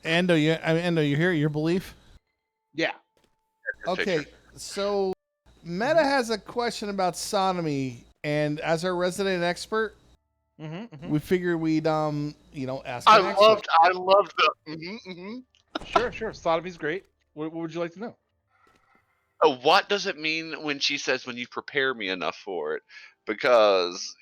Endo, you hear your belief? Yeah. Okay, so Meta has a question about sodomy, and as our resident expert, we figured we'd ask an expert. I loved the. Sure. Sodomy's great. What would you like to know? What does it mean when she says when you prepare me enough for it? Because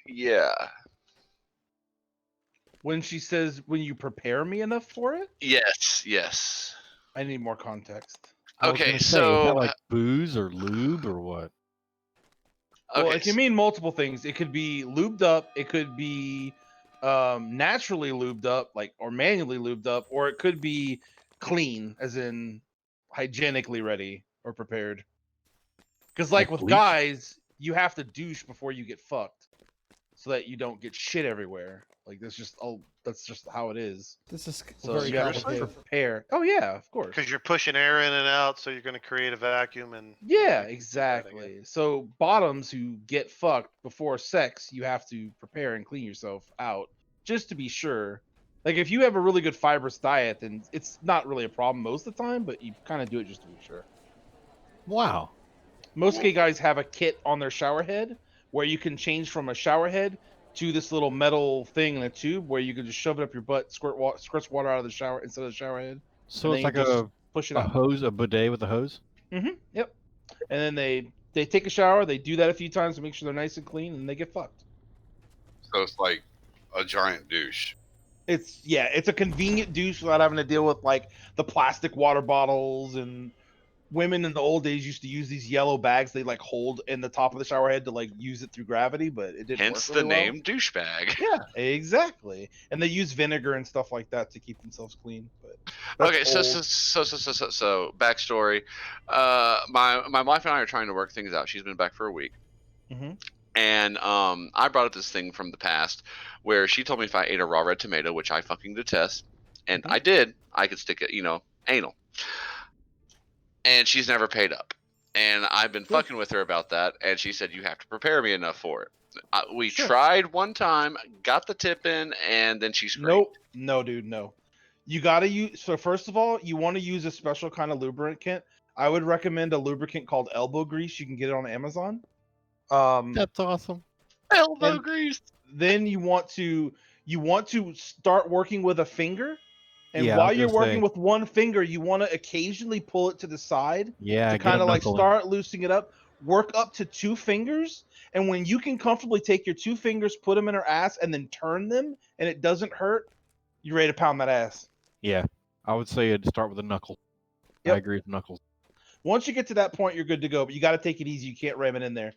When she says when you prepare me enough for it? yes. I need more context. Okay, is so that like booze or lube or what? Well, okay, it can mean multiple things. It could be lubed up. It could be naturally lubed up, like or manually lubed up, or it could be clean, as in hygienically ready or prepared. Because like with bleach? guys, you have to douche before you get fucked, so that you don't get shit everywhere. Like that's just how it is. This is So very you got to complicated. prepare. Oh yeah, of course. Because you're pushing air in and out, so you're going to create a vacuum and. Yeah, exactly. So bottoms who get fucked before sex, you have to prepare and clean yourself out just to be sure. Like if you have a really good fibrous diet, then it's not really a problem most of the time, but you kind of do it just to be sure. Wow. Most gay guys have a kit on their shower head where you can change from a shower head to this little metal thing in a tube where you can just shove it up your butt, squirts water out of the shower instead of the shower head. So it's like push it a out. hose, a bidet with a hose? Yep. And then they take a shower, they do that a few times to make sure they're nice and clean, and they get fucked. so it's like a giant douche. It's a convenient douche without having to deal with like the plastic water bottles, and women in the old days used to use these yellow bags they like hold in the top of the shower head to like use it through gravity, but it didn't Hence work the really well. name douchebag. Yeah, exactly. And they use vinegar and stuff like that to keep themselves clean. But Okay, so backstory. My wife and I are trying to work things out. She's been back for a week. And I brought up this thing from the past where she told me if I ate a raw red tomato, which I fucking detest, and I did, I could stick it, anal. And she's never paid up. And I've been fucking with her about that, and she said, you have to prepare me enough for it. We tried one time, got the tip in, and then she screamed. Nope. No, dude, no. You gotta use, so first of all, you want to use a special kind of lubricant. I would recommend a lubricant called elbow grease. You can get it on Amazon. That's awesome. Elbow grease. Then you want to start working with a finger, and Yeah, I while was you're gonna working say. with one finger, you want to occasionally pull it to the side Yeah, to get kind a of like knuckle in. start loosening it up. Work up to 2 fingers, and when you can comfortably take your 2 fingers, put them in her ass, and then turn them, and it doesn't hurt, you're ready to pound that ass. Yeah, I would say it'd start with a knuckle. Yep. I agree with knuckles. Once you get to that point, you're good to go, but you got to take it easy. You can't ram it in there.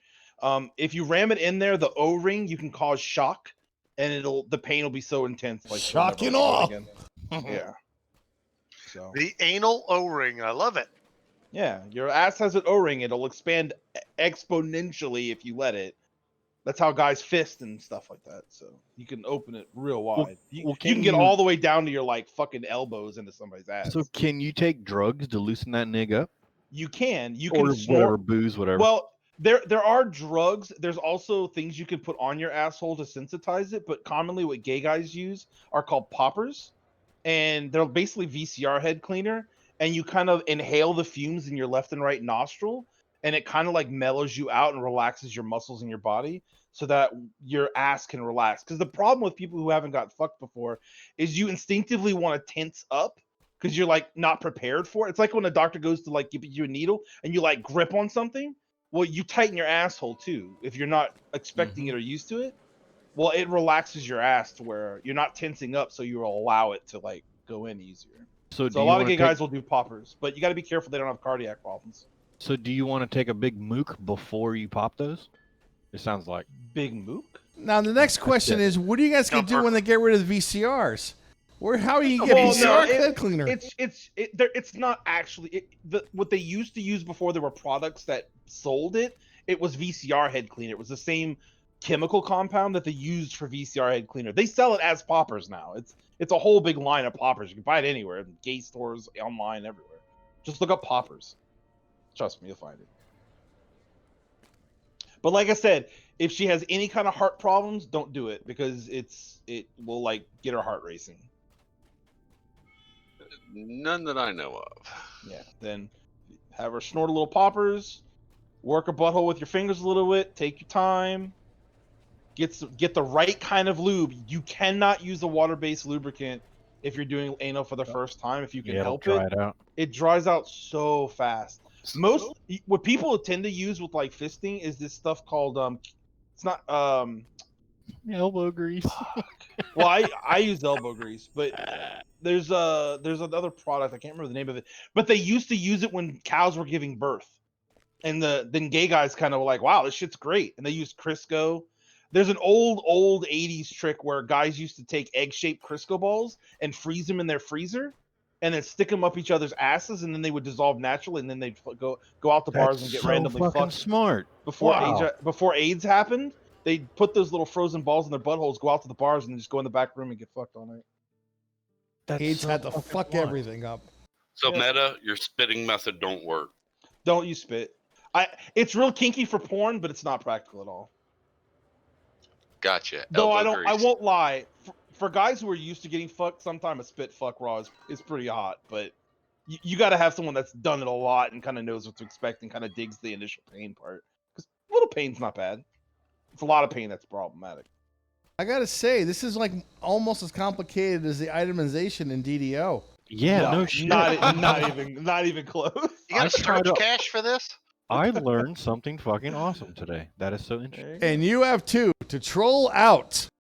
If you ram it in there, the O-ring, you can cause shock, and the pain will be so intense. Like Shock and awe. Yeah. So The anal O-ring. I love it. yeah, your ass has an O-ring. It'll expand exponentially if you let it. That's how guys fist and stuff like that. So you can open it real wide. You can get all the way down to your like fucking elbows into somebody's ass. So can you take drugs to loosen that nig up? You can Or snort. whatever, booze, whatever. Well, there are drugs. There's also things you can put on your asshole to sensitize it, but commonly what gay guys use are called poppers, and they're basically VCR head cleaner, and you kind of inhale the fumes in your left and right nostril, and it kind of like mellows you out and relaxes your muscles in your body so that your ass can relax. Because the problem with people who haven't got fucked before is you instinctively want to tense up because you're like not prepared for it. It's like when a doctor goes to like give you a needle and you like grip on something. Well, you tighten your asshole too if you're not expecting it or used to it. Well, it relaxes your ass to where you're not tensing up, so you will allow it to like go in easier. So a lot of gay guys will do poppers, but you got to be careful they don't have cardiac problems. So do you want to take a big mook before you pop those? It sounds like big mook. Now the next question is, what are you guys gonna do when they get rid of the VCRs? How are you get VCR head cleaner? It's not actually what they used to use before there were products that sold it. It was VCR head cleaner. It was the same chemical compound that they used for VCR head cleaner. They sell it as poppers now. It's a whole big line of poppers. You can buy it anywhere, in gay stores, online, everywhere. Just look up poppers. Trust me, you'll find it. But like I said, If she has any kind of heart problems, don't do it because it will like get her heart racing. None that I know of. Yeah. Then have her snort a little poppers, work her butthole with your fingers a little bit, take your time. Get the right kind of lube. You cannot use a water-based lubricant if you're doing anal for the first time. If you can help it, it dries out so fast. What people tend to use with like fisting is this stuff called it's not elbow grease. Well, I use elbow grease, but there's another product, I can't remember the name of it, but they used to use it when cows were giving birth, and then gay guys kind of were like, wow, this shit's great, and they used Crisco. There's an old 80s trick where guys used to take egg-shaped Crisco balls and freeze them in their freezer, and then stick them up each other's asses, and then they would dissolve naturally, and then they'd go out to bars and get randomly fucked. Smart. Before AIDS happened, they'd put those little frozen balls in their buttholes, go out to the bars, and just go in the back room and get fucked all night. AIDS had to fuck everything up. So Meta, your spitting method don't work. Don't use spit. It's real kinky for porn, but it's not practical at all. Gotcha. Though I won't lie. For guys who are used to getting fucked, sometimes a spit fuck raw is pretty hot, but you got to have someone that's done it a lot and kind of knows what to expect and kind of digs the initial pain part. Because a little pain's not bad. It's a lot of pain that's problematic. I gotta say, this is like almost as complicated as the itemization in DDO. Yeah, no shit. Not even close. You got to charge cash for this? I learned something fucking awesome today. That is so interesting. And you have too to troll out.